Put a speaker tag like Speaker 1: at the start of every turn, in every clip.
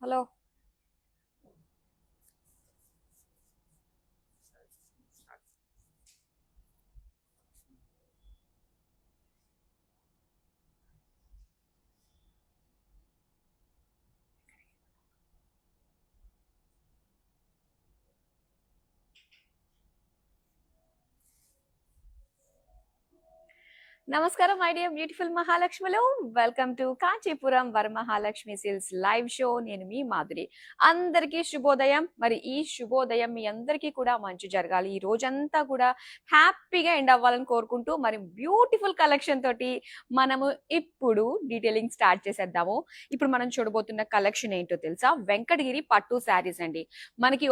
Speaker 1: Hello. నమస్కారం my dear beautiful మహాలక్ష్మిలో. Welcome to Kanchipuram Varamahalakshmi silks live show. నేను మీ మాధురి. అందరికీ శుభోదయం. మరి ఈ శుభోదయం మీ అందరికీ కూడా మంచి జరగాలి, ఈ రోజంతా కూడా హ్యాపీగా ఎండ్ అవ్వాలని కోరుకుంటూ మరి బ్యూటిఫుల్ కలెక్షన్ తోటి మనము ఇప్పుడు డీటెయిలింగ్ స్టార్ట్ చేసేద్దాము. ఇప్పుడు మనం చూడబోతున్న కలెక్షన్ ఏంటో తెలుసా? వెంకటగిరి పట్టు శారీస్ అండి. మనకి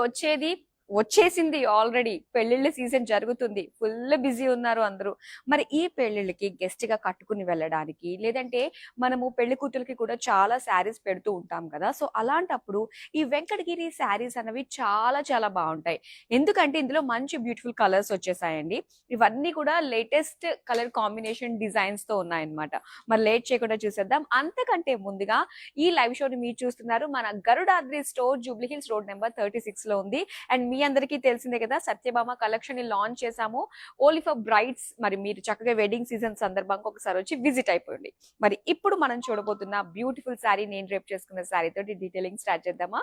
Speaker 1: వచ్చేసింది ఆల్రెడీ. పెళ్లిళ్ళ సీజన్ జరుగుతుంది, ఫుల్ బిజీ ఉన్నారు అందరూ. మరి ఈ పెళ్లిళ్ళకి గెస్ట్ గా కట్టుకుని వెళ్ళడానికి, లేదంటే మనము పెళ్లి కూతురికి కూడా చాలా శారీస్ పెడుతూ ఉంటాం కదా. సో అలాంటప్పుడు ఈ వెంకటగిరి శారీస్ అనేవి చాలా చాలా బాగుంటాయి. ఎందుకంటే ఇందులో మంచి బ్యూటిఫుల్ కలర్స్ వచ్చేసాయండి. ఇవన్నీ కూడా లేటెస్ట్ కలర్ కాంబినేషన్ డిజైన్స్ తో ఉన్నాయన్నమాట. మరి లేట్ చేయకుండా చూసేద్దాం. అంతకంటే ముందుగా ఈ లైవ్ షోని మీరు చూస్తున్నారు మన Garudadri store, Jubilee hills road number 36 లో ఉంది. అండ్ మీ అందరికీ తెలిసిందే కదా, సత్యభామ కలెక్షన్ ని లాంచ్ చేశాము ఓన్లీ ఫర్ బ్రైడ్స్. మరి మీరు చక్కగా వెడ్డింగ్ సీజన్ సందర్భంగా ఒకసారి వచ్చి విజిట్ అయిపోయింది. మరి ఇప్పుడు మనం చూడబోతున్న బ్యూటిఫుల్ శారీ, నేను రేపు చేసుకున్న శారీ తోటి డీటెయిలింగ్ స్టార్ట్ చేద్దామా?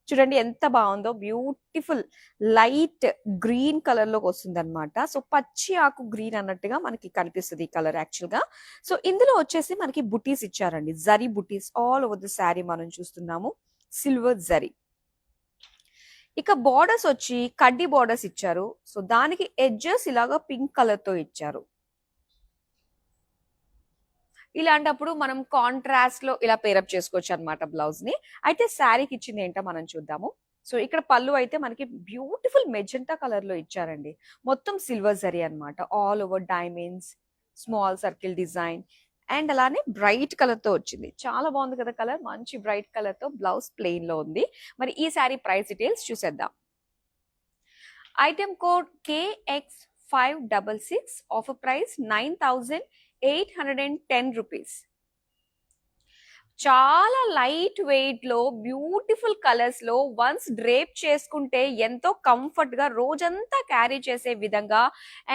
Speaker 1: చూడండి ఎంత బాగుందో. బ్యూటిఫుల్ లైట్ గ్రీన్ కలర్ లోకి వస్తుంది అనమాట. సో పచ్చి ఆకు గ్రీన్ అన్నట్టుగా మనకి కనిపిస్తుంది ఈ కలర్ యాక్చువల్ గా. సో ఇందులో వచ్చేసి మనకి బుటీస్ ఇచ్చారండి, జరీ బుటీస్ ఆల్ ఓవర్ ద శారీ మనం చూస్తున్నాము, సిల్వర్ జరీ. ఇక బార్డర్స్ వచ్చి కడ్డీ బార్డర్స్ ఇచ్చారు. సో దానికి ఎడ్జెస్ ఇలాగా పింక్ కలర్ తో ఇచ్చారు. ఇలాంటప్పుడు మనం కాంట్రాస్ట్ లో ఇలా పేరప్ చేసుకోవచ్చు అనమాట బ్లౌజ్ ని. అయితే శారీకి ఇచ్చింది ఏంటో మనం చూద్దాము. సో ఇక్కడ పళ్ళు అయితే మనకి బ్యూటిఫుల్ మెజెంటా కలర్ లో ఇచ్చారండి. మొత్తం సిల్వర్ జరీ అనమాట, all over diamonds, small circle design and అలానే బ్రైట్ కలర్ తో వచ్చింది. చాలా బాగుంది కదా కలర్, మంచి బ్రైట్ కలర్ తో. బ్లౌజ్ ప్లెయిన్ లో ఉంది. మరి ఈ శారీ ప్రైస్ డీటెయిల్స్ చూసేద్దాం. Item code KX566, offer price 9810 rupees. చాలా లైట్ వెయిట్ లో బ్యూటిఫుల్ కలర్స్ లో వన్స్ డ్రేప్ చేసుకుంటే ఎంతో కంఫర్ట్ గా రోజంతా క్యారీ చేసే విధంగా,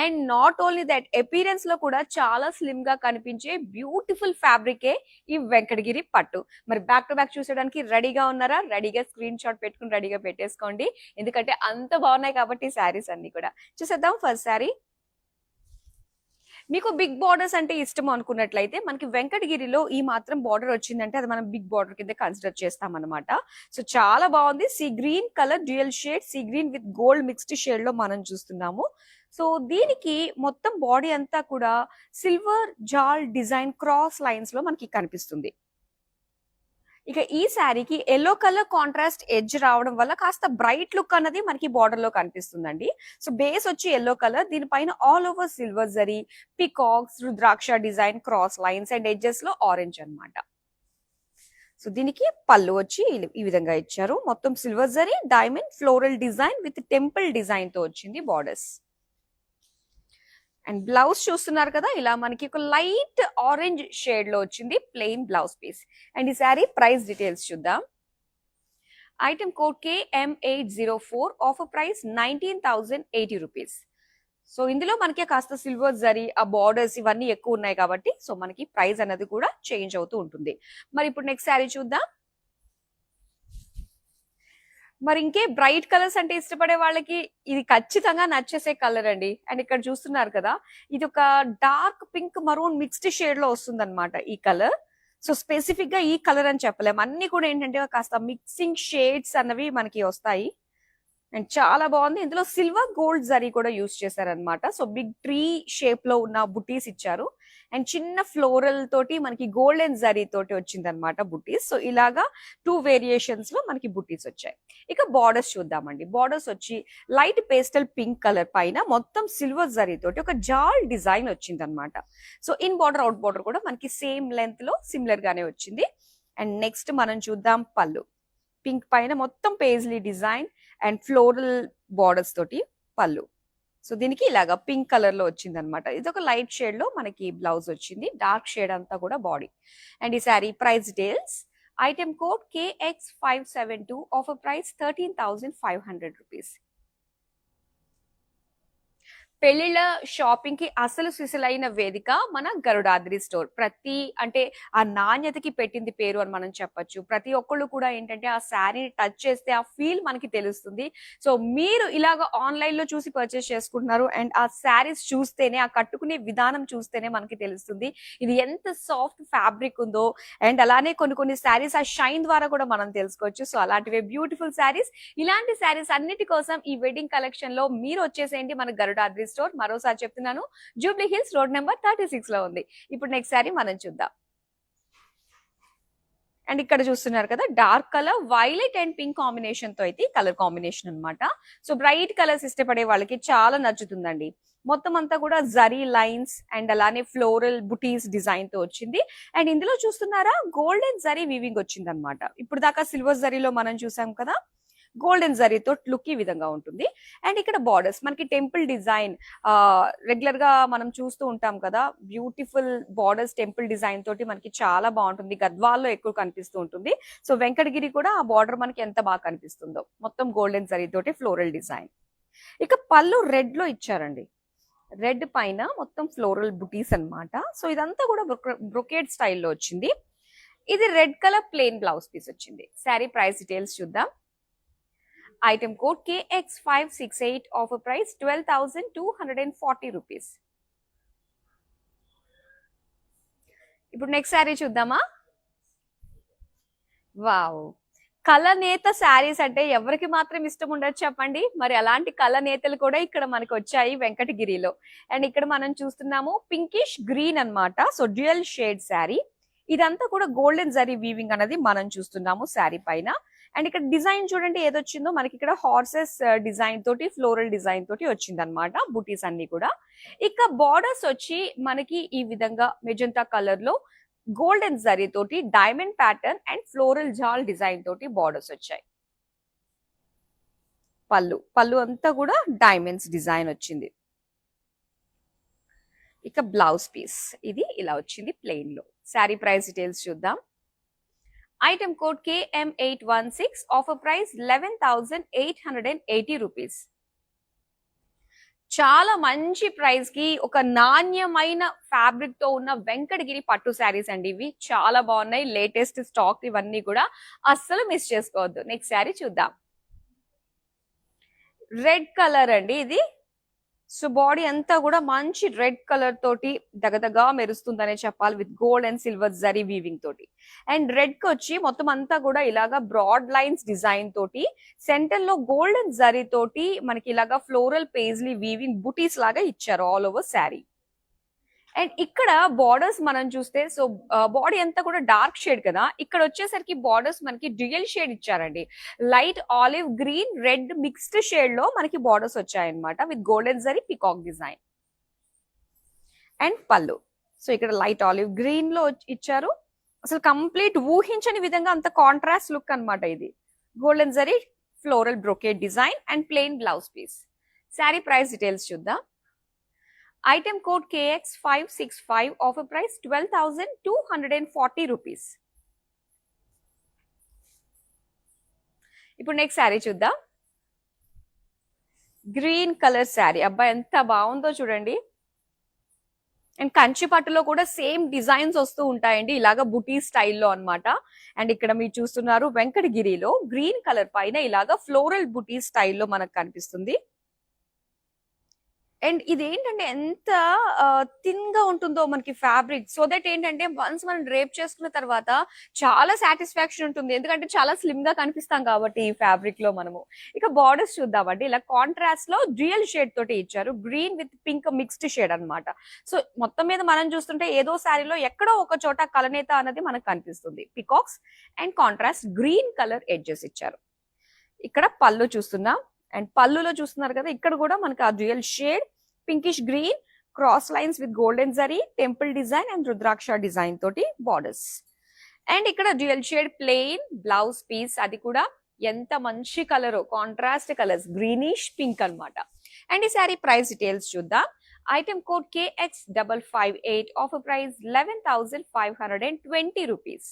Speaker 1: and not only that appearance లో కూడా చాలా స్లిమ్ గా కనిపించే బ్యూటిఫుల్ ఫ్యాబ్రికే ఈ వెంకటగిరి పట్టు. మరి బ్యాక్ టు బ్యాక్ చూసేయడానికి రెడీగా ఉన్నారా? రెడీగా స్క్రీన్ షాట్ పెట్టుకుని రెడీగా పెట్టేసుకోండి, ఎందుకంటే అంత బాగున్నాయి కాబట్టి శారీస్ అన్ని కూడా. చూసేద్దాం ఫస్ట్ శారీ. మీకు బిగ్ బార్డర్స్ అంటే ఇష్టం అనుకున్నట్లయితే మనకి వెంకటగిరిలో ఈ మాత్రం బార్డర్ వచ్చిందంటే అది మనం బిగ్ బార్డర్ కింద కన్సిడర్ చేస్తాం అనమాట. సో చాలా బాగుంది. Sea green colour, dual shade, sea green with gold mixed shade లో మనం చూస్తున్నాము. సో దీనికి మొత్తం బాడీ అంతా కూడా సిల్వర్ జాల్ డిజైన్ క్రాస్ లైన్స్ లో మనకి కనిపిస్తుంది. ఇక ఈ శారీకి ఎల్లో కలర్ కాంట్రాస్ట్ ఎడ్జ్ రావడం వల్ల కాస్త బ్రైట్ లుక్ అన్నది మనకి బార్డర్ లో కనిపిస్తుందండి. సో బేస్ వచ్చి ఎల్లో కలర్, దీనిపైన all over silver zari, peacocks, rudraksha design, cross lines and edges లో ఆరెంజ్ అన్నమాట. సో దీనికి పళ్ళు వచ్చి ఈ విధంగా ఇచ్చారు. మొత్తం silver zari, diamond, floral design with temple design తో వచ్చింది బార్డర్స్. అండ్ బ్లౌజ్ చూస్తున్నారు కదా, ఇలా మనకి ఒక లైట్ ఆరెంజ్ షేడ్ లో వచ్చింది ప్లెయిన్ బ్లౌజ్ పీస్. అండ్ ఈ శారీ ప్రైస్ డీటెయిల్స్ చూద్దాం. Item code KM804, offer price 19,080 rupees. So ఇందులో మనకి కాస్త సిల్వర్ జరీ, ఆ బార్డర్స్ ఇవన్నీ ఎక్కువ ఉన్నాయి కాబట్టి సో మనకి ప్రైస్ అనేది కూడా చేంజ్ అవుతూ ఉంటుంది. మరి ఇప్పుడు నెక్స్ట్ శారీ చూద్దాం. మరి ఇంకే బ్రైట్ కలర్స్ అంటే ఇష్టపడే వాళ్ళకి ఇది ఖచ్చితంగా నచ్చేసే కలర్ అండి. అండ్ ఇక్కడ చూస్తున్నారు కదా, ఇది ఒక dark pink maroon mixed shade లో వస్తుంది అనమాట ఈ కలర్. సో స్పెసిఫిక్ గా ఈ కలర్ అని చెప్పలేము, అన్ని కూడా ఏంటంటే కాస్త మిక్సింగ్ షేడ్స్ అన్నవి మనకి వస్తాయి. అండ్ చాలా బాగుంది. ఇందులో సిల్వర్ గోల్డ్ జరీ కూడా యూస్ చేశారనమాట. సో బిగ్ ట్రీ షేప్ లో ఉన్న బుటీస్ ఇచ్చారు. అండ్ చిన్న ఫ్లోరల్ తోటి మనకి గోల్డెన్ జరీ తోటి వచ్చింది అనమాట బుటీస్. సో ఇలాగా 2 వేరియేషన్స్ లో మనకి బుటీస్ వచ్చాయి. ఇక బార్డర్స్ చూద్దామండి. బార్డర్స్ వచ్చి లైట్ పేస్టల్ పింక్ కలర్ పైన మొత్తం సిల్వర్ జరీ తోటి ఒక జాల్ డిజైన్ వచ్చింది అనమాట. So in border out border కూడా మనకి సేమ్ లెంత్ లో సిమిలర్ గానే వచ్చింది. అండ్ నెక్స్ట్ మనం చూద్దాం పళ్ళు. పింక్ పైన మొత్తం paisley design and floral borders తోటి పళ్ళు. సో దీనికి ఇలాగా పింక్ కలర్ లో వచ్చింది అనమాట. ఇది ఒక లైట్ షేడ్ లో మనకి బ్లౌజ్ వచ్చింది, డార్క్ షేడ్ అంతా కూడా బాడీ. అండ్ ఈ sari price details. Item code KX572, offer price 13,500 rupees. పెళ్లిళ్ళ షాపింగ్ కి అసలు సిసలైన వేదిక మన గరుడాద్రి స్టోర్. ప్రతి అంటే ఆ నాణ్యతకి పెట్టింది పేరు అని మనం చెప్పొచ్చు. ప్రతి ఒక్కళ్ళు కూడా ఏంటంటే ఆ శారీని టచ్ చేస్తే ఆ ఫీల్ మనకి తెలుస్తుంది. సో మీరు ఇలాగ ఆన్లైన్ లో చూసి పర్చేస్ చేసుకుంటున్నారు అండ్ ఆ శారీస్ చూస్తేనే, ఆ కట్టుకునే విధానం చూస్తేనే మనకి తెలుస్తుంది ఇది ఎంత సాఫ్ట్ ఫ్యాబ్రిక్ ఉందో. అండ్ అలానే కొన్ని శారీస్ ఆ షైన్ ద్వారా కూడా మనం తెలుసుకోవచ్చు. సో అలాంటివే బ్యూటిఫుల్ శారీస్. ఇలాంటి శారీస్ అన్నిటి కోసం ఈ వెడ్డింగ్ కలెక్షన్ లో మీరు వచ్చేసేయండి మన గరుడాద్రి స్టోర్. మరోసారి చెప్తున్నాను, జూబ్లీ హిల్స్ రోడ్ నెంబర్ 36 లో ఉంది. ఇప్పుడు నెక్స్ట్ సారీ మనం చూద్దాం. అండ్ ఇక్కడ చూస్తున్నారు కదా, dark colour violet and pink combination తో అయితే కలర్ కాంబినేషన్ అన్నమాట. సో బ్రైట్ కలర్స్ ఇష్టపడే వాళ్ళకి చాలా నచ్చుతుందండి. మొత్తం అంతా కూడా జరీ లైన్స్ అండ్ అలానే ఫ్లోరల్ బుటీస్ డిజైన్ తో వచ్చింది. అండ్ ఇందులో చూస్తున్నారా, గోల్డెన్ జరీ వీవింగ్ వచ్చింది అనమాట. ఇప్పుడు దాకా సిల్వర్ జరీలో మనం చూసాం కదా, గోల్డెన్ జరీతో లుక్ ఈ విధంగా ఉంటుంది. అండ్ ఇక్కడ బార్డర్స్ మనకి టెంపుల్ డిజైన్ రెగ్యులర్ గా మనం చూస్తూ ఉంటాం కదా, బ్యూటిఫుల్ బార్డర్స్ టెంపుల్ డిజైన్ తోటి మనకి చాలా బాగుంటుంది. గద్వాల్లో ఎక్కువ కనిపిస్తూ ఉంటుంది. సో వెంకటగిరి కూడా ఆ బార్డర్ మనకి ఎంత బాగా కనిపిస్తుందో, మొత్తం గోల్డెన్ జరీ తోటి ఫ్లోరల్ డిజైన్. ఇక పళ్ళు రెడ్ లో ఇచ్చారండి. రెడ్ పైన మొత్తం ఫ్లోరల్ బుటీస్ అన్నమాట. సో ఇదంతా కూడా బ్రొకేడ్ స్టైల్లో వచ్చింది. ఇది red colour plain blouse piece వచ్చింది. శారీ ప్రైస్ డీటెయిల్స్ చూద్దాం. Item code KX568, offer price 12,240 rupees. ఇప్పుడు నెక్స్ట్ శారీ చూద్దామా. వావ్, కలనేత శారీస్ అంటే ఎవరికి మాత్రం ఇష్టం ఉండదు చెప్పండి. మరి అలాంటి కలనేతలు కూడా ఇక్కడ మనకు వచ్చాయి వెంకటగిరిలో. అండ్ ఇక్కడ మనం చూస్తున్నాము పింకిష్ గ్రీన్ అన్నమాట. So dual shade sari. ఇదంతా కూడా గోల్డెన్ జరీ వీవింగ్ అనేది మనం చూస్తున్నాము శారీ పైన. అండ్ ఇక్కడ డిజైన్ చూడండి ఏదొచ్చిందో మనకి, ఇక్కడ హార్సెస్ డిజైన్ తోటి ఫ్లోరల్ డిజైన్ తోటి వచ్చింది అనమాట బుటీస్ అన్ని కూడా. ఇక బార్డర్స్ వచ్చి మనకి ఈ విధంగా మెజంతా కలర్ లో గోల్డెన్ జరీ తోటి డైమండ్ ప్యాటర్న్ అండ్ ఫ్లోరల్ జాల్ డిజైన్ తోటి బార్డర్స్ వచ్చాయి. పళ్ళు అంతా కూడా డైమండ్స్ డిజైన్ వచ్చింది. ఇక బ్లౌజ్ పీస్ ఇది ఇలా వచ్చింది ప్లెయిన్ లో. శారీ ప్రైస్ డీటెయిల్స్ చూద్దాం. Item code KM816, offer price 11,880 rupees. చాలా మంచి ప్రైస్ కి ఒక నాణ్యమైన ఫ్యాబ్రిక్ తో ఉన్న వెంకటగిరి పట్టు శారీస్ అండి. ఇవి చాలా బాగున్నాయి, లేటెస్ట్ స్టాక్ ఇవన్నీ కూడా, అస్సలు మిస్ చేసుకోవద్దు. నెక్స్ట్ శారీ చూద్దాం. రెడ్ కలర్ అండి ఇది. సో బాడీ అంతా కూడా మంచి రెడ్ కలర్ తోటి దగదగా మెరుస్తుందనే చెప్పాలి, with gold and silver zari weaving తోటి. అండ్ రెడ్ కి వచ్చి మొత్తం అంతా కూడా ఇలాగా బ్రాడ్ లైన్స్ డిజైన్ తోటి, సెంటర్ లో గోల్డెన్ జరీ తోటి మనకి ఇలాగా ఫ్లోరల్ పేజ్లీ వీవింగ్ బుటీస్ లాగా ఇచ్చారు ఆల్ ఓవర్ శారీ. అండ్ ఇక్కడ బార్డర్స్ మనం చూస్తే, సో బాడీ అంతా కూడా డార్క్ షేడ్ కదా, ఇక్కడ వచ్చేసరికి బార్డర్స్ మనకి డ్యూయల్ షేడ్ ఇచ్చారండి. Light olive green red mixed shade లో మనకి బార్డర్స్ వచ్చాయన్నమాట, with golden zari peacock design. And పళ్ళు, సో ఇక్కడ లైట్ ఆలివ్ గ్రీన్ లో ఇచ్చారు. అసలు కంప్లీట్ ఊహించని విధంగా అంత కాంట్రాస్ట్ లుక్ అన్నమాట ఇది. Golden zari floral brocade design and plain blouse piece. Sari price details చూద్దాం. Item code KX565, offer price 12,240 rupees. ఇప్పుడు నెక్స్ట్ శారీ చూద్దాం. గ్రీన్ కలర్ శారీ, అబ్బా ఎంత బాగుందో చూడండి. అండ్ కంచి పట్టులో కూడా సేమ్ డిజైన్స్ వస్తూ ఉంటాయండి, ఇలాగా బుటీ స్టైల్లో అన్నమాట. అండ్ ఇక్కడ మీరు చూస్తున్నారు వెంకటగిరిలో గ్రీన్ కలర్ పైన ఇలాగా ఫ్లోరల్ బుటీ స్టైల్లో మనకు కనిపిస్తుంది. అండ్ ఇదేంటంటే ఎంత థిన్ గా ఉంటుందో మనకి ఫ్యాబ్రిక్, సో దట్ ఏంటంటే వన్స్ మనం డ్రేప్ చేసుకున్న తర్వాత చాలా సాటిస్ఫాక్షన్ ఉంటుంది, ఎందుకంటే చాలా స్లిమ్ గా కనిపిస్తాం కాబట్టి ఈ ఫ్యాబ్రిక్ లో మనము. ఇక బార్డర్స్ చూద్దామండి. ఇలా కాంట్రాస్ట్ లో డ్యూయల్ షేడ్ తోటి ఇచ్చారు, green with pink mixed shade అన్నమాట. సో మొత్తం మీద మనం చూస్తుంటే ఏదో శారీలో ఎక్కడో ఒక చోట కలనేత అనేది మనకు కనిపిస్తుంది. Peacocks and contrast green colour edges ఇచ్చారు. ఇక్కడ పళ్ళు చూస్తున్నాం. అండ్ పళ్ళులో చూస్తున్నారు కదా, ఇక్కడ కూడా మనకి ఆ dual shade pinkish green cross lines with golden zari temple design and rudraksha design తోటి బార్డర్స్. అండ్ ఇక్కడ dual shade plain blouse piece, అది కూడా ఎంత మంచి colour, contrast colours greenish pink అన్నమాట. అండ్ ఈ శారీ ప్రైస్ డీటెయిల్స్ చూద్దాం. Item code KX558, offer price 11,520 rupees.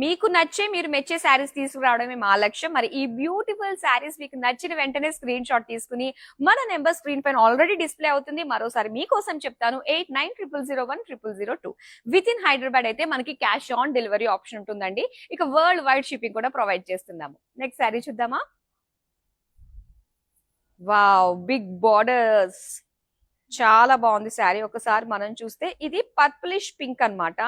Speaker 1: మీకు నచ్చే మీరు మెచ్చే శారీస్ తీసుకురావడమే మా లక్ష్యం. మరి ఈ బ్యూటిఫుల్ శారీస్ మీకు నచ్చిన వెంటనే స్క్రీన్ షాట్ తీసుకుని మన నెంబర్ స్క్రీన్ పైన ఆల్రెడీ డిస్ప్లే అవుతుంది. మరోసారి మీకోసం చెప్తాను 8900010002. విత్ ఇన్ హైదరాబాద్ అయితే మనకి క్యాష్ ఆన్ డెలివరీ ఆప్షన్ ఉంటుందండి. ఇక వరల్డ్ వైడ్ షిప్పింగ్ కూడా ప్రొవైడ్ చేస్తున్నాము. నెక్స్ట్ శారీ చూద్దామా. వావ్, బిగ్ బార్డర్స్, చాలా బాగుంది శారీ. ఒకసారి మనం చూస్తే ఇది పర్పులిష్ పింక్ అన్నమాట.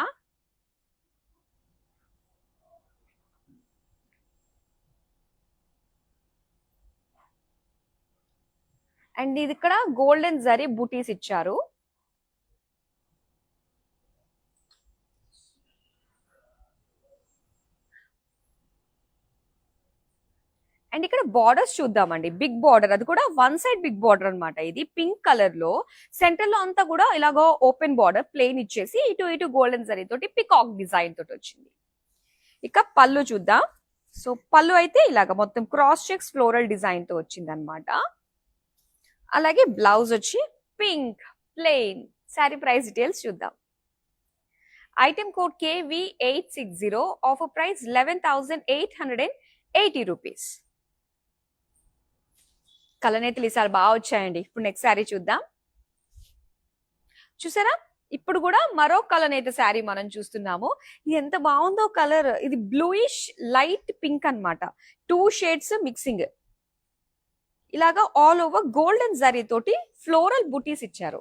Speaker 1: అండ్ ఇది ఇక్కడ గోల్డెన్ జరీ బూటీస్ ఇచ్చారు. అండ్ ఇక్కడ బార్డర్స్ చూద్దామండి. బిగ్ బార్డర్, అది కూడా వన్ సైడ్ బిగ్ బార్డర్ అన్నమాట. ఇది పింక్ కలర్ లో సెంటర్ లో అంతా కూడా ఇలాగో ఓపెన్ బార్డర్ ప్లెయిన్ ఇచ్చేసి ఇటు ఇటు గోల్డెన్ జరీ తోటి పికాక్ డిజైన్ తోటి వచ్చింది. ఇక పళ్ళు చూద్దాం. సో పళ్ళు అయితే ఇలాగ మొత్తం క్రాస్ చెక్స్ ఫ్లోరల్ డిజైన్ తో వచ్చింది అనమాట. అలాగే బ్లౌజ్ వచ్చి pink plain. Sari price details చూద్దాం. Item code KV860, offer price 11,880 rupees. కలనేతలు ఈసారి బాగా వచ్చాయండి. ఇప్పుడు నెక్స్ట్ శారీ చూద్దాం. చూసారా, ఇప్పుడు కూడా మరో కలనేత శారీ మనం చూస్తున్నాము. ఇది ఎంత బాగుందో కలర్. ఇది బ్లూయిష్ లైట్ పింక్ అన్నమాట. 2 షేడ్స్ మిక్సింగ్. ఇలాగా ఆల్ ఓవర్ గోల్డెన్ జరీ తోటి ఫ్లోరల్ బుటీస్ ఇచ్చారు.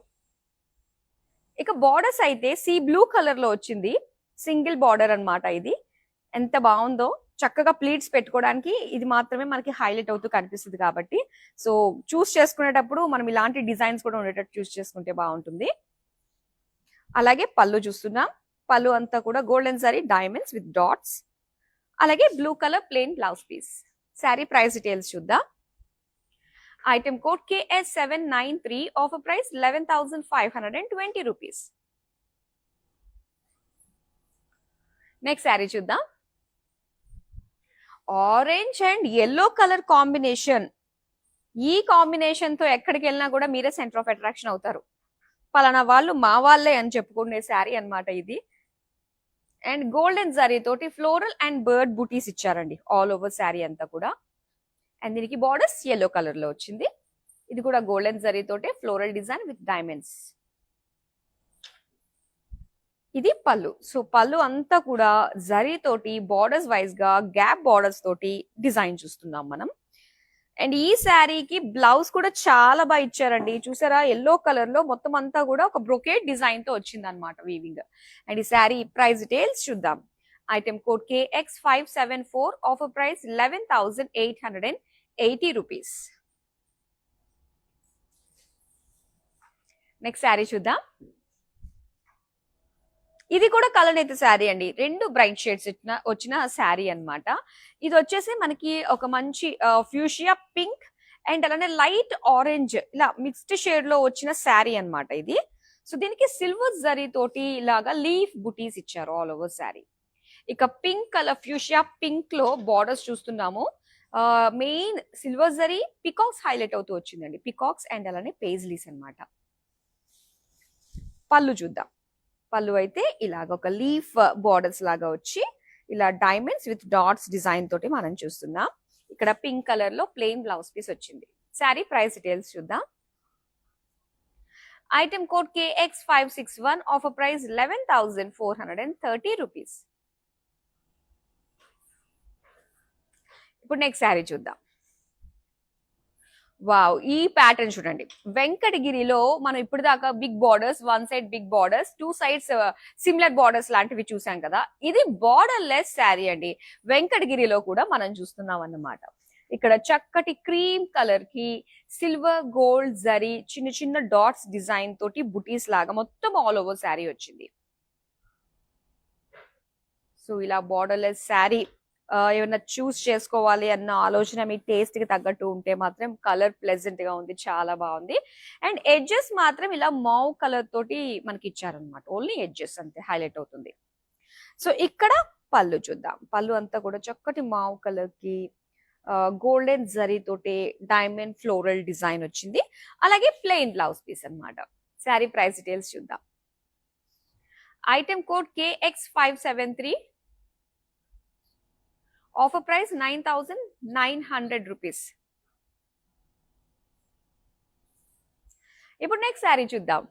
Speaker 1: ఇక బార్డర్స్ అయితే సీ బ్లూ కలర్ లో వచ్చింది. సింగిల్ బార్డర్ అన్నమాట. ఇది ఎంత బాగుందో. చక్కగా ప్లీట్స్ పెట్టుకోవడానికి ఇది మాత్రమే మనకి హైలైట్ అవుతూ కనిపిస్తుంది కాబట్టి సో చూస్ చేసుకునేటప్పుడు మనం ఇలాంటి డిజైన్స్ కూడా ఉండేటట్టు చూస్ చేసుకుంటే బాగుంటుంది. అలాగే పళ్ళు చూస్తున్నాం. పళ్ళు అంతా కూడా golden zari diamonds with dots. అలాగే blue colour plain blouse piece. Sari price details చూద్దాం. Item code KS793, offer price 11,520 rupees. Next sari చూద్దాం. Orange and yellow colour combination. ఈ కాంబినేషన్ తో ఎక్కడికి వెళ్ళినా కూడా మీరే సెంటర్ ఆఫ్ అట్రాక్షన్ అవుతారు. పలానా వాళ్ళు మా వాళ్ళే అని చెప్పుకునే శారీ అన్నమాట ఇది. అండ్ గోల్డెన్ జరీ తోటి ఫ్లోరల్ అండ్ బర్డ్ బూటీస్ ఇచ్చారండి ఆల్ ఓవర్ శారీ అంతా కూడా. అండ్ దీనికి బార్డర్స్ ఎల్లో కలర్ లో వచ్చింది. ఇది కూడా గోల్డెన్ జరీ తోటి ఫ్లోరల్ డిజైన్ విత్ డైమండ్స్. ఇది పళ్ళు. సో పళ్ళు అంతా కూడా జరీ తోటి బార్డర్స్ వైజ్ గా గ్యాప్ బార్డర్స్ తోటి డిజైన్ చూస్తున్నాం మనం. అండ్ ఈ శారీకి బ్లౌజ్ కూడా చాలా బాగా ఇచ్చారండి. చూసారా, ఎల్లో కలర్ లో మొత్తం అంతా కూడా ఒక బ్రొకేట్ డిజైన్ తో వచ్చింది అనమాట వీవింగ్. అండ్ ఈ శారీ ప్రైస్ డీటెయిల్స్ చూద్దాం. Item code KX574, offer price 11,880 rupees. Next sari చూద్దాం. ఇది కూడా కలనేత శారీ అండి. 2 బ్రైట్ షేడ్స్ వచ్చిన శారీ అన్నమాట. ఇది వచ్చేసి మనకి ఒక మంచి ఫ్యూషియా పింక్ అండ్ అలానే లైట్ ఆరెంజ్ ఇలా మిక్స్డ్ షేడ్ లో వచ్చిన శారీ అన్నమాట ఇది. సో దీనికి సిల్వర్ జరీ తోటి ఇలాగా లీఫ్ బుటీస్ ఇచ్చారు ఆల్ ఓవర్ శారీ. ఇక పింక్ కలర్ ఫ్యూషియా పింక్ లో బార్డర్స్ చూస్తున్నాము. Main silver zari peacocks highlight అవుతూ వచ్చిందండి. పికాక్స్ అండ్ అలానే పేజ్లీస్ అన్నమాట. పళ్ళు చూద్దాం. పళ్ళు అయితే ఇలాగ ఒక లీఫ్ బార్డర్స్ లాగా వచ్చి ఇలా డైమండ్స్ విత్ డాట్స్ డిజైన్ తోటి మనం చూస్తున్నాం. ఇక్కడ పింక్ కలర్ లో ప్లెయిన్ బ్లౌజ్ పీస్ వచ్చింది. శారీ ప్రైస్ డీటెయిల్స్ చూద్దాం. Item code KX561, offer price 11,430 rupees. ఇప్పుడు నెక్స్ట్ శారీ చూద్దాం. వావ్, ఈ ప్యాటర్న్ చూడండి. వెంకటగిరిలో మనం ఇప్పుడు దాకా big borders, one side big borders, 2 sides similar borders లాంటివి చూసాం కదా. ఇది బార్డర్ లెస్ శారీ అండి. వెంకటగిరిలో కూడా మనం చూస్తున్నాం అన్నమాట. ఇక్కడ చక్కటి క్రీమ్ కలర్ కి సిల్వర్ గోల్డ్ జరీ చిన్న చిన్న డాట్స్ డిజైన్ తోటి బుటీస్ లాగా మొత్తం ఆల్ ఓవర్ శారీ వచ్చింది. సో ఇలా బార్డర్ లెస్ శారీ ఏమన్నా చూస్ చేసుకోవాలి అన్న ఆలోచన మీ టేస్ట్ కి తగ్గట్టు ఉంటే మాత్రం కలర్ ప్లెజెంట్ గా ఉంది, చాలా బాగుంది. అండ్ ఎడ్జెస్ మాత్రం ఇలా మావ్ కలర్ తోటి మనకి ఇచ్చారనమాట. ఓన్లీ ఎడ్జెస్ అంతే హైలైట్ అవుతుంది. సో ఇక్కడ పళ్ళు చూద్దాం. పళ్ళు అంతా కూడా చక్కటి మావ్ కలర్ కి గోల్డెన్ జరీ తోటి డైమండ్ ఫ్లోరల్ డిజైన్ వచ్చింది. అలాగే ప్లెయిన్ బ్లౌజ్ పీస్ అన్నమాట. శారీ ప్రైస్ డీటెయిల్స్ చూద్దాం. Item code KX573, offer price 9,900 rupees. ఇప్పుడు నెక్స్ట్ శారీ చూద్దాం.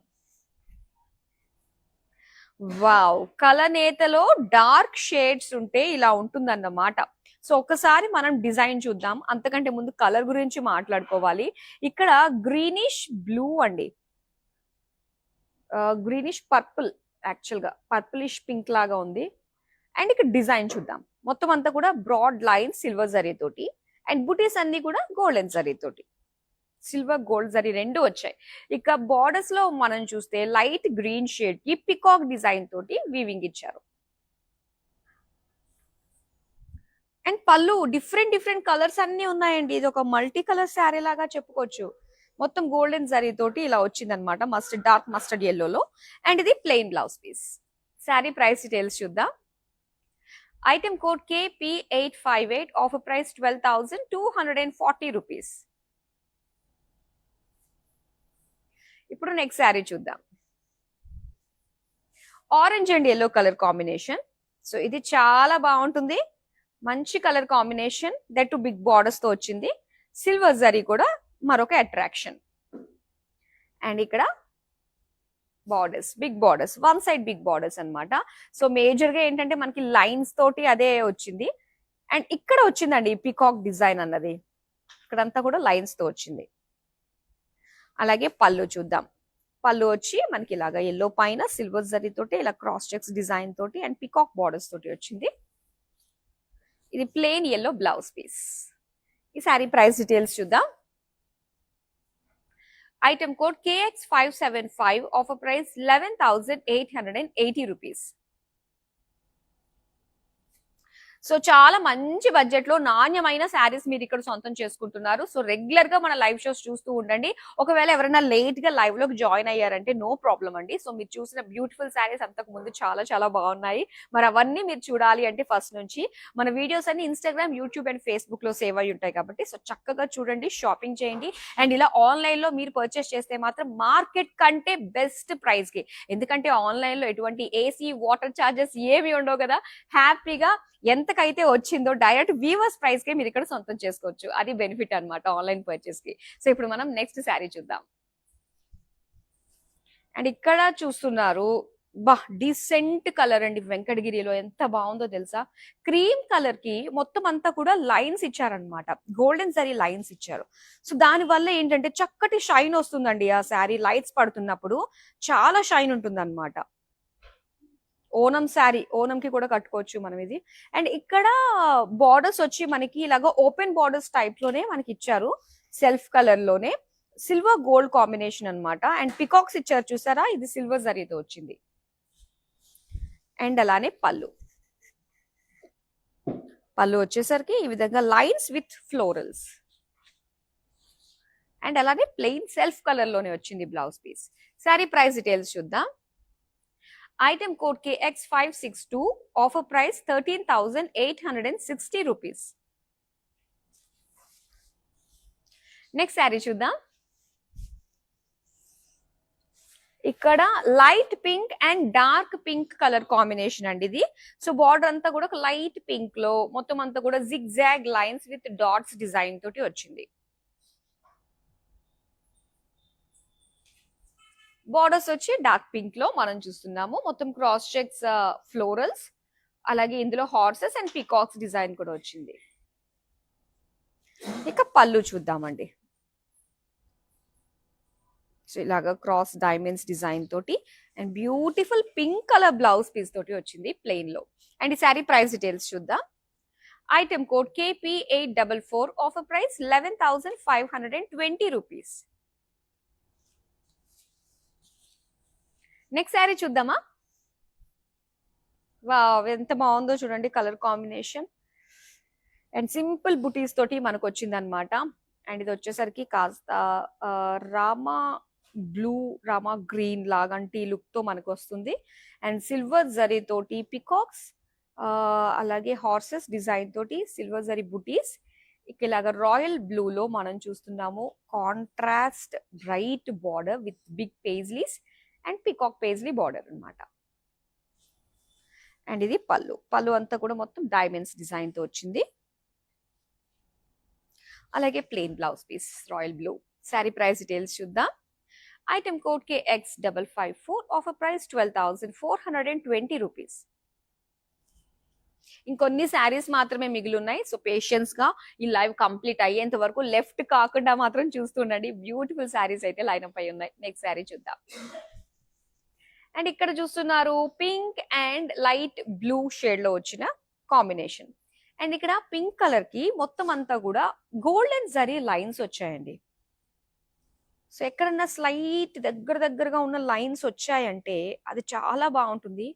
Speaker 1: వావ్, కలనేతలో డార్క్ షేడ్స్ ఉంటే ఇలా ఉంటుందన్నమాట. సో ఒకసారి మనం డిజైన్ చూద్దాం. అంతకంటే ముందు కలర్ గురించి మాట్లాడుకోవాలి. ఇక్కడ గ్రీనిష్ బ్లూ అండి, గ్రీనిష్ పర్పుల్, యాక్చువల్ గా పర్పులిష్ పింక్ లాగా ఉంది. అండ్ ఇక్కడ డిజైన్ చూద్దాం. మొత్తం అంతా కూడా బ్రాడ్ లైన్ సిల్వర్ జరీ తోటి, అండ్ బుటీస్ అన్ని కూడా గోల్డెన్ జరీ తోటి, సిల్వర్ గోల్డ్ జరీ రెండు వచ్చాయి. ఇక బార్డర్స్ లో మనం చూస్తే లైట్ గ్రీన్ షేడ్ కి పికాక్ డిజైన్ తోటి వీవింగ్ ఇచ్చారు. అండ్ పళ్ళు డిఫరెంట్ డిఫరెంట్ కలర్స్ అన్ని ఉన్నాయండి. ఇది ఒక మల్టీ కలర్ శారీ లాగా చెప్పుకోవచ్చు. మొత్తం గోల్డెన్ జరీ తోటి ఇలా వచ్చింది అనమాట, మస్టర్డ్, డార్క్ మస్టర్డ్ ఎల్లోలో. అండ్ ఇది plain blouse piece. Sari price details చూద్దాం. Item code KP858, offer price 12,240 rupees. ఇప్పుడు నెక్స్ట్ శారీ చూద్దాం. Orange and yellow colour combination. So ఇది చాలా బాగుంటుంది, మంచి colour combination. That too big borders తో వచ్చింది. సిల్వర్ జరీ కూడా మరొక అట్రాక్షన్. అండ్ ఇక్కడ borders, big borders, one side big borders అన్నమాట. సో మేజర్ గా ఏంటంటే మనకి లైన్స్ తోటి అదే వచ్చింది. అండ్ ఇక్కడ వచ్చిందండి పికాక్ డిజైన్ అన్నది, ఇక్కడంతా కూడా లైన్స్ తో వచ్చింది. అలాగే పళ్ళు చూద్దాం. పళ్ళు వచ్చి మనకి ఇలాగా ఎల్లో పైన సిల్వర్ జరీ తోటి ఇలా క్రాస్ చెక్స్ డిజైన్ తోటి అండ్ పికాక్ బార్డర్స్ తోటి వచ్చింది. ఇది ప్లెయిన్ ఎల్లో బ్లౌజ్ పీస్. ఈ సారీ ప్రైస్ డీటెయిల్స్ చూద్దాం. Item code KX575, offer price 11,880 rupees. So చాలా మంచి బడ్జెట్ లో నాణ్యమైన శారీస్ మీరు ఇక్కడ సొంతం చేసుకుంటున్నారు. సో రెగ్యులర్ గా మన లైవ్ షోస్ చూస్తూ ఉండండి. ఒకవేళ ఎవరైనా లేట్ గా లైవ్ లోకి జాయిన్ అయ్యారంటే నో ప్రాబ్లం అండి. సో మీరు చూసిన బ్యూటిఫుల్ శారీస్ అంతకు ముందు చాలా చాలా బాగున్నాయి. మరి అవన్నీ మీరు చూడాలి అంటే ఫస్ట్ నుంచి మన వీడియోస్ అన్ని ఇన్స్టాగ్రామ్, యూట్యూబ్ అండ్ ఫేస్బుక్ లో సేవ్ అయి ఉంటాయి కాబట్టి సో చక్కగా చూడండి, షాపింగ్ చేయండి. అండ్ ఇలా ఆన్లైన్ లో మీరు పర్చేస్ చేస్తే మాత్రం మార్కెట్ కంటే బెస్ట్ ప్రైస్ కి, ఎందుకంటే ఆన్లైన్ లో ఎటువంటి ఏసీ, వాటర్ చార్జెస్ ఏమి ఉండవు కదా. హ్యాపీగా ఎంతకైతే వచ్చిందో డైరెక్ట్ వీవర్స్ ప్రైస్ కే మీరు ఇక్కడ సొంతం చేసుకోవచ్చు. అది బెనిఫిట్ అన్నమాట ఆన్లైన్ పర్చేస్ కి. సో ఇప్పుడు మనం నెక్స్ట్ శారీ చూద్దాం. అండ్ ఇక్కడ చూస్తున్నారు, బా డీసెంట్ కలర్ అండి. వెంకటగిరిలో ఎంత బాగుందో తెలుసా. క్రీమ్ కలర్ కి మొత్తం అంతా కూడా లైన్స్ ఇచ్చారనమాట, గోల్డెన్ జరీ లైన్స్ ఇచ్చారు. సో దాని వల్ల ఏంటంటే చక్కటి షైన్ వస్తుందండి. ఆ శారీ లైట్స్ పడుతున్నప్పుడు చాలా షైన్ ఉంటుంది అనమాట. ఓనం శారీ, ఓనంకి కూడా కట్టుకోవచ్చు మనం ఇది. అండ్ ఇక్కడ బార్డర్స్ వచ్చి మనకి ఇలాగ ఓపెన్ బార్డర్స్ టైప్ లోనే మనకి ఇచ్చారు, సెల్ఫ్ కలర్ లోనే సిల్వర్ గోల్డ్ కాంబినేషన్ అన్నమాట. అండ్ పికాక్స్ ఇచ్చారు చూసారా, ఇది సిల్వర్ జరీతో వచ్చింది. అండ్ అలానే పళ్ళు, పళ్ళు వచ్చేసరికి ఈ విధంగా లైన్స్ విత్ ఫ్లోరల్స్. అండ్ అలానే ప్లెయిన్ సెల్ఫ్ కలర్ లోనే వచ్చింది blouse piece. Sari price details చూద్దాం. Item code KX562, offer price 13,860 rupees. Next sari చూద్దాం. ఇక్కడ light pink and dark pink colour combination అండి ఇది. సో బార్డర్ అంతా కూడా ఒక లైట్ పింక్ లో మొత్తం అంతా కూడా zigzag lines with dots design తోటి వచ్చింది. బార్డర్స్ వచ్చి డార్క్ పింక్ లో మనం చూస్తున్నాము. మొత్తం క్రాస్ చెక్స్, ఫ్లోరల్స్, అలాగే ఇందులో హార్సెస్ అండ్ పీకాక్స్ డిజైన్ కూడా వచ్చింది. ఇక పళ్ళు చూద్దామండి. సో ఇలాగా క్రాస్ డైమండ్స్ డిజైన్ తోటి and beautiful pink colour blouse piece తోటి వచ్చింది ప్లెయిన్ లో. అండ్ ఈ శారీ ప్రైస్ డీటెయిల్స్ చూద్దాం. Item code KP844, offer price 11,520 rupees. Next sari చూద్దామా. వావ్, ఎంత బాగుందో చూడండి కలర్ కాంబినేషన్. అండ్ సింపుల్ బుటీస్ తోటి మనకు వచ్చింది అనమాట. అండ్ ఇది వచ్చేసరికి కాస్త రామా బ్లూ, రామా గ్రీన్ లాగంటి లుక్ తో మనకు వస్తుంది. అండ్ సిల్వర్ జరీ తోటి పికాక్స్, అలాగే హార్సెస్ డిజైన్ తోటి సిల్వర్ జరీ బుటీస్. ఇలాగా రాయల్ బ్లూ లో మనం చూస్తున్నాము contrast bright border with big paisleys and peacock paisley border అన్నమాట. అండ్ ఇది పళ్ళు. పళ్ళు అంతా కూడా మొత్తం డైమండ్స్ డిజైన్ తో వచ్చింది. అలాగే plain blouse piece royal blue. Sari price details చూద్దాం. Item code KX554, offer price 12,420 rupees. ఇంకొన్ని శారీస్ మాత్రమే మిగిలి ఉన్నాయి. సో పేషెన్స్ గా ఈ లైవ్ కంప్లీట్ అయ్యేంత వరకు లెఫ్ట్ కాకుండా మాత్రం చూస్తుండండి. బ్యూటిఫుల్ శారీస్ అయితే లైనప్ అయి ఉన్నాయి. నెక్స్ట్ శారీ చూద్దాం. అండ్ ఇక్కడ చూస్తున్నారు pink and light blue shade లో వచ్చిన కాంబినేషన్. అండ్ ఇక్కడ పింక్ కలర్ కి మొత్తం అంతా కూడా గోల్డెన్ జరీ లైన్స్ వచ్చాయండి. సో ఎక్కడన్నా స్లైట్ దగ్గరగా ఉన్న లైన్స్ వచ్చాయంటే అది చాలా బాగుంటుంది.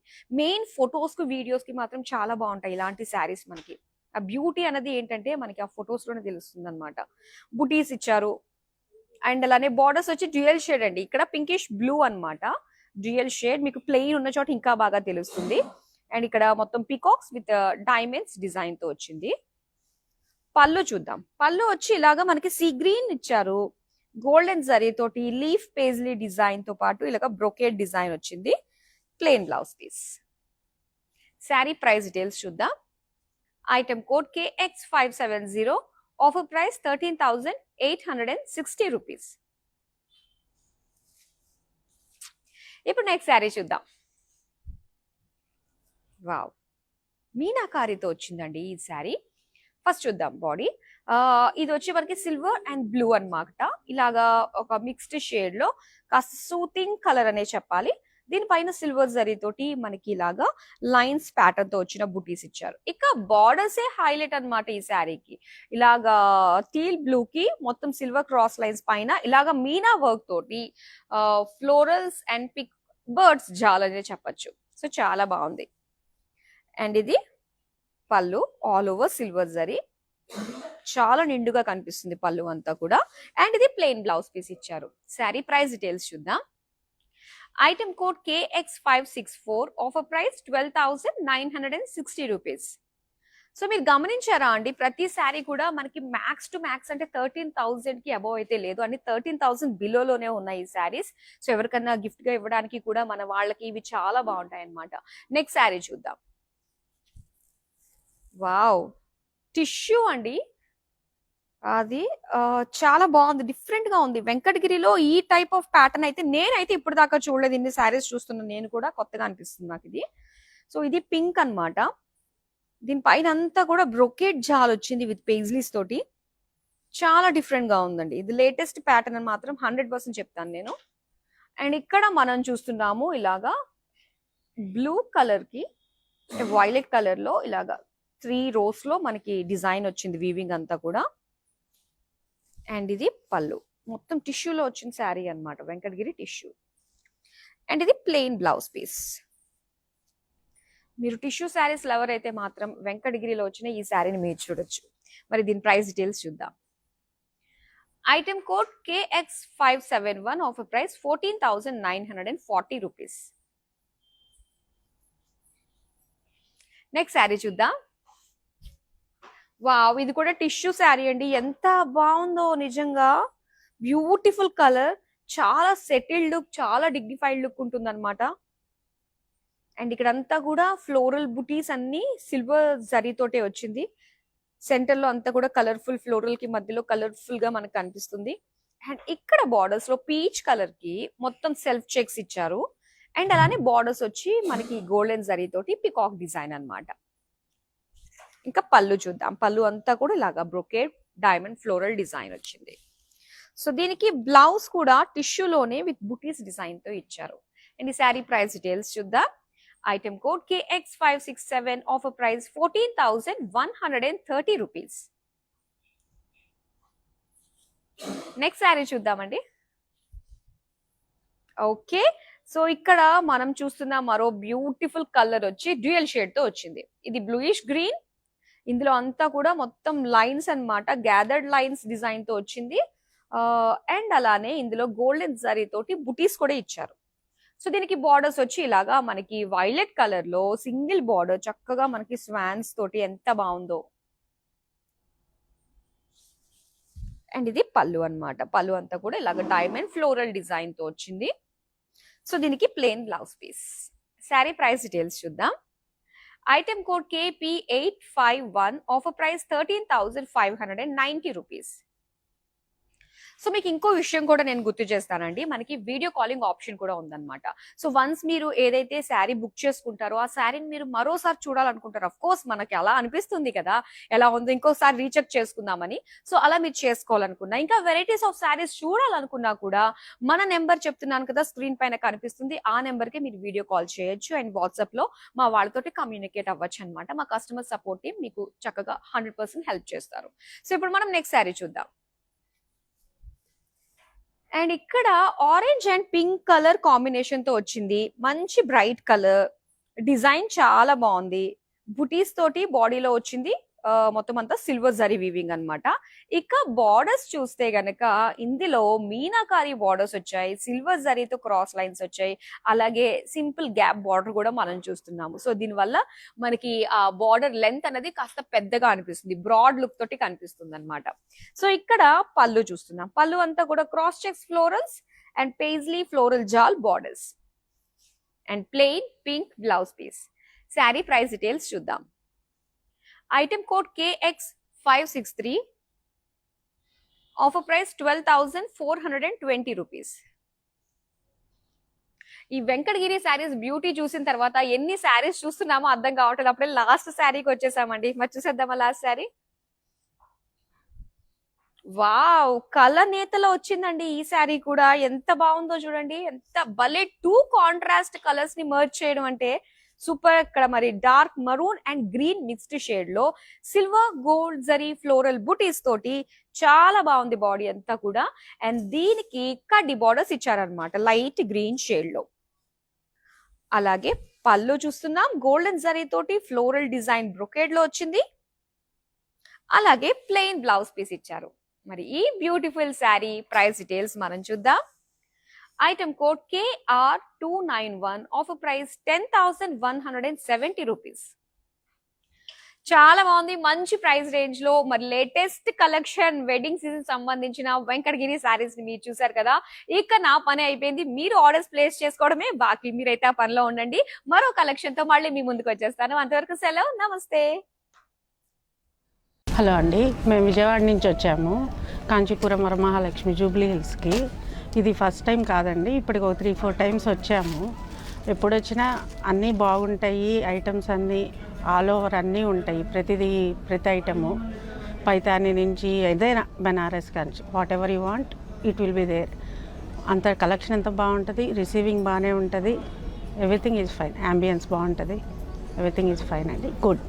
Speaker 1: మెయిన్ ఫొటోస్ కి వీడియోస్ కి మాత్రం చాలా బాగుంటాయి ఇలాంటి శారీస్. మనకి ఆ బ్యూటీ అనేది ఏంటంటే మనకి ఆ ఫొటోస్ లోనే తెలుస్తుంది అనమాట. బుటీస్ ఇచ్చారు. అండ్ అలానే బార్డర్స్ వచ్చి డ్యూయల్ షేడ్ అండి. ఇక్కడ పింకిష్ బ్లూ అన్నమాట. డ్యూయల్ షేడ్ మీకు ప్లెయిన్ ఉన్న చోట ఇంకా బాగా తెలుస్తుంది. అండ్ ఇక్కడ మొత్తం పికాక్స్ విత్ డైమండ్స్ డిజైన్ తో వచ్చింది. పళ్ళు చూద్దాం. పళ్ళు వచ్చి ఇలాగా మనకి సీ గ్రీన్ ఇచ్చారు. గోల్డెన్ జరీ తోటి లీఫ్ పేజ్లీ డిజైన్ తో పాటు ఇలాగ బ్రొకేడ్ డిజైన్ వచ్చింది. Plain blouse piece. Sari price details చూద్దాం. Item code KX570, offer price 13,860 rupees. ఇప్పుడు నెక్స్ట్ శారీ చూద్దాం. వావ్, మీనాకారితో వచ్చిందండి ఈ శారీ. ఫస్ట్ చూద్దాం బాడీ. ఇది వచ్చి మనకి సిల్వర్ అండ్ బ్లూ అన్నమాట. ఇలాగా ఒక మిక్స్డ్ షేడ్ లో కాస్త సూతింగ్ కలర్ అనే చెప్పాలి. దీనిపైన సిల్వర్ జరీ తోటి మనకి ఇలాగా లైన్స్ ప్యాటర్న్ తో వచ్చిన బుటీస్ ఇచ్చారు. ఇక బార్డర్స్ హైలైట్ అన్నమాట ఈ శారీకి. ఇలాగా టీల్ బ్లూ కి మొత్తం సిల్వర్ క్రాస్ లైన్స్ పైన ఇలాగా మీనా వర్క్ తోటి ఫ్లోరల్స్ అండ్ పిక్ బర్డ్స్ జాలనే చెప్పచ్చు. సో చాలా బాగుంది. అండ్ ఇది పళ్ళు ఆల్ ఓవర్ సిల్వర్ జరీ. చాలా నిండుగా కనిపిస్తుంది పళ్ళు అంతా కూడా. అండ్ ఇది ప్లెయిన్ బ్లౌజ్ పీస్ ఇచ్చారు. శారీ ప్రైస్ డీటెయిల్స్ చూద్దాం. Item code KX564, offer price 12,960 rupees. So మీరు గమనించారా అండి, ప్రతి శారీ కూడా మనకి మ్యాక్స్ టు మ్యాక్స్ అంటే 13,000 కి అబౌవ్ అయితే లేదు, అన్ని 13,000 బిలోలోనే ఉన్నాయి ఈ శారీస్. సో ఎవరికన్నా గిఫ్ట్ గా ఇవ్వడానికి కూడా మన వాళ్ళకి ఇవి చాలా బాగుంటాయి అన్నమాట. నెక్స్ట్ శారీ చూద్దాం. వావ్, టిష్యూ అండి. అది చాలా బాగుంది, డిఫరెంట్ గా ఉంది. వెంకటగిరిలో ఈ టైప్ ఆఫ్ ప్యాటర్న్ అయితే నేనైతే ఇప్పుడు దాకా చూడలేదు. ఇన్ని శారీస్ చూస్తున్నాను నేను కూడా, కొత్తగా అనిపిస్తుంది నాకు ఇది. సో ఇది పింక్ అన్నమాట. దీనిపైన అంతా కూడా బ్రొకేట్ జాల్ వచ్చింది విత్ పేజ్లీస్ తోటి. చాలా డిఫరెంట్ గా ఉందండి. ఇది లేటెస్ట్ ప్యాటర్న్ అని మాత్రం 100% చెప్తాను నేను. అండ్ ఇక్కడ మనం చూస్తున్నాము ఇలాగా బ్లూ కలర్ కి వైలెట్ కలర్ లో ఇలాగా 3 rows లో మనకి డిజైన్ వచ్చింది, వీవింగ్ అంతా కూడా. అండ్ ఇది పళ్ళు, మొత్తం టిష్యూలో వచ్చిన శారీ అన్నమాట, వెంకటగిరి టిష్యూ. అండ్ ఇది ప్లెయిన్ బ్లౌజ్ పీస్. మీరు టిష్యూ శారీస్ లవర్ అయితే మాత్రం వెంకటగిరిలో వచ్చిన ఈ శారీని మీరు చూడొచ్చు. మరి దీని ప్రైస్ డీటెయిల్స్ చూద్దాం. Item code KX571, offer price 14,940 rupees. Next sari చూద్దాం. వావ్, ఇది కూడా టిష్యూ శారీ అండి. ఎంత బాగుందో నిజంగా. బ్యూటిఫుల్ కలర్, చాలా సెటిల్డ్ లుక్, చాలా డిగ్నిఫైడ్ లుక్ ఉంటుంది అనమాట. అండ్ ఇక్కడ అంతా కూడా ఫ్లోరల్ బుటీస్ అన్ని సిల్వర్ జరీతోటే వచ్చింది. సెంటర్ లో అంతా కూడా కలర్ఫుల్ ఫ్లోరల్ కి మధ్యలో కలర్ఫుల్ గా మనకు కనిపిస్తుంది. అండ్ ఇక్కడ బార్డర్స్ లో పీచ్ కలర్ కి మొత్తం సెల్ఫ్ చెక్స్ ఇచ్చారు. అండ్ అలానే బార్డర్స్ వచ్చి మనకి గోల్డెన్ జరీతోటి పికాక్ డిజైన్ అన్నమాట. ఇంకా పళ్ళు చూద్దాం. పళ్ళు అంతా కూడా ఇలాగా బ్రొకేడ్ డైమండ్ ఫ్లోరల్ డిజైన్ వచ్చింది. సో దీనికి బ్లౌజ్ కూడా టిష్యూలోనే విత్ బుటీస్ డిజైన్ తో ఇచ్చారు. అండ్ ఈ శారీ ప్రైస్ డీటెయిల్స్ చూద్దాం. Item code KX567, offer price 14,130 rupees. Next sari చూద్దామండి. ఓకే, సో ఇక్కడ మనం చూస్తున్న మరో బ్యూటిఫుల్ కలర్ వచ్చి డ్యూయల్ షేడ్ తో వచ్చింది. ఇది బ్లూయిష్ గ్రీన్. ఇందులో అంతా కూడా మొత్తం లైన్స్ అన్నమాట, గ్యాదర్డ్ లైన్స్ డిజైన్ తో వచ్చింది. అండ్ అలానే ఇందులో గోల్డెన్ జరీ తోటి బుటీస్ కూడా ఇచ్చారు. సో దీనికి బార్డర్స్ వచ్చి ఇలాగా మనకి వైలెట్ కలర్ లో సింగిల్ బార్డర్ చక్కగా మనకి స్వాన్స్ తోటి ఎంత బాగుందో. అండ్ ఇది పళ్ళు అన్నమాట. పళ్ళు అంతా కూడా ఇలాగ డైమండ్ ఫ్లోరల్ డిజైన్ తో వచ్చింది. సో దీనికి plain blouse piece. Sari price details చూద్దాం. Item code KP851, offer price 13,590 rupees. So మీకు ఇంకో విషయం కూడా నేను గుర్తు చేస్తానండి, మనకి వీడియో కాలింగ్ ఆప్షన్ కూడా ఉందన్నమాట. సో వన్స్ మీరు ఏదైతే శారీ బుక్ చేసుకుంటారో ఆ శారీని మీరు మరోసారి చూడాలనుకుంటారు, అఫ్ కోర్స్ మనకి అలా అనిపిస్తుంది కదా, ఎలా ఉందో ఇంకోసారి రీచెక్ చేసుకుందామని. సో అలా మీరు చేసుకోవాలనుకున్నా, ఇంకా వెరైటీస్ ఆఫ్ శారీస్ చూడాలనుకున్నా కూడా మన నెంబర్ చెప్తున్నాను కదా, స్క్రీన్ పైన కనిపిస్తుంది, ఆ నెంబర్ కి మీరు వీడియో కాల్ చేయొచ్చు అండ్ వాట్సాప్ లో మా వాళ్ళతోటి కమ్యూనికేట్ అవ్వచ్చు అనమాట. మా కస్టమర్ సపోర్ట్ టీం మీకు చక్కగా 100% హెల్ప్ చేస్తారు. సో ఇప్పుడు మనం నెక్స్ట్ శారీ చూద్దాం. అండ్ ఇక్కడ orange and pink colour combination తో వచ్చింది, మంచి బ్రైట్ కలర్, డిజైన్ చాలా బాగుంది, బుటీస్ తోటి బాడీలో వచ్చింది, మొత్తం అంతా సిల్వర్ జరీ వీవింగ్ అన్నమాట. ఇక బార్డర్స్ చూస్తే గనక ఇందులో మీనాకారి బార్డర్స్ వచ్చాయి, సిల్వర్ జరీతో క్రాస్ లైన్స్ వచ్చాయి, అలాగే సింపుల్ గ్యాప్ బార్డర్ కూడా మనం చూస్తున్నాము. సో దీనివల్ల మనకి ఆ బార్డర్ లెంత్ అనేది కాస్త పెద్దగా అనిపిస్తుంది, బ్రాడ్ లుక్ తోటి కనిపిస్తుంది అనమాట. సో ఇక్కడ పళ్ళు చూస్తున్నాం, పళ్ళు అంతా కూడా cross checks florals and paisley floral jaal borders and plain pink blouse piece. Sari price details చూద్దాం. Item code KX563, offer price 12,420 rupees. ఈ వెంకటగిరి శారీస్ బ్యూటీ చూసిన తర్వాత ఎన్ని శారీస్ చూస్తున్నామో అర్థం కావట్లేదు, అప్పుడే లాస్ట్ శారీకి వచ్చేసామండి. మరి చూసేద్దామా లాస్ట్ శారీ. వావ్, కలర్ నేతలో వచ్చిందండి ఈ శారీ కూడా, ఎంత బాగుందో చూడండి, ఎంత భలే టూ కాంట్రాస్ట్ కలర్స్ ని మర్జ్ చేయడం అంటే సూపర్. ఇక్కడ మరి dark maroon and green mixed shade లో సిల్వర్ గోల్డ్ జరీ ఫ్లోరల్ బుటీస్ తోటి చాలా బాగుంది బాడీ అంతా కూడా. అండ్ దీనికి కడ్డీ బార్డర్స్ ఇచ్చారనమాట లైట్ గ్రీన్ షేడ్ లో. అలాగే పళ్ళు చూస్తున్నాం, గోల్డెన్ జరీ తోటి ఫ్లోరల్ డిజైన్ బ్రొకేడ్ లో వచ్చింది, అలాగే ప్లెయిన్ బ్లౌజ్ పీస్ ఇచ్చారు. మరి ఈ బ్యూటిఫుల్ శారీ ప్రైస్ డీటెయిల్స్ మనం చూద్దాం. Item code KR291, offer price 10,170 rupees. చాలా బాగుంది, మంచి ప్రైస్ రేంజ్ లో. మరి లేటెస్ట్ కలెక్షన్ వెడ్డింగ్ సీజన్ సంబంధించిన వెంకటగిరి శారీస్ ని మీరు చూసారు కదా. ఇక నా పని అయిపోయింది, మీరు ఆర్డర్స్ ప్లేస్ చేసుకోవడమే బాకీ. మీరైతే ఆ పనిలో ఉండండి, మరో కలెక్షన్ తో మళ్ళీ మీ ముందుకు వచ్చేస్తాను. అంతవరకు సెలవు, నమస్తే.
Speaker 2: హలో అండి, మేము విజయవాడ నుంచి వచ్చాము కాంచీపురం వరమహాలక్ష్మి జూబ్లీ హిల్స్కి. ఇది ఫస్ట్ టైం కాదండి, ఇప్పటికి ఒక 3-4 టైమ్స్ వచ్చాము. ఎప్పుడు వచ్చినా అన్నీ బాగుంటాయి, ఐటమ్స్ అన్నీ ఆల్ ఓవర్ అన్నీ ఉంటాయి, ప్రతి ఐటము పైతాని నుంచి ఏదైనా బెనారస్ కానీ whatever you want it will be there. అంత కలెక్షన్ ఎంత బాగుంటుంది, రిసీవింగ్ బాగానే ఉంటుంది, ఎవ్రీథింగ్ ఈజ్ ఫైన్, యాంబియన్స్ బాగుంటుంది, ఎవ్రీథింగ్ ఈజ్ ఫైన్ అండి, గుడ్.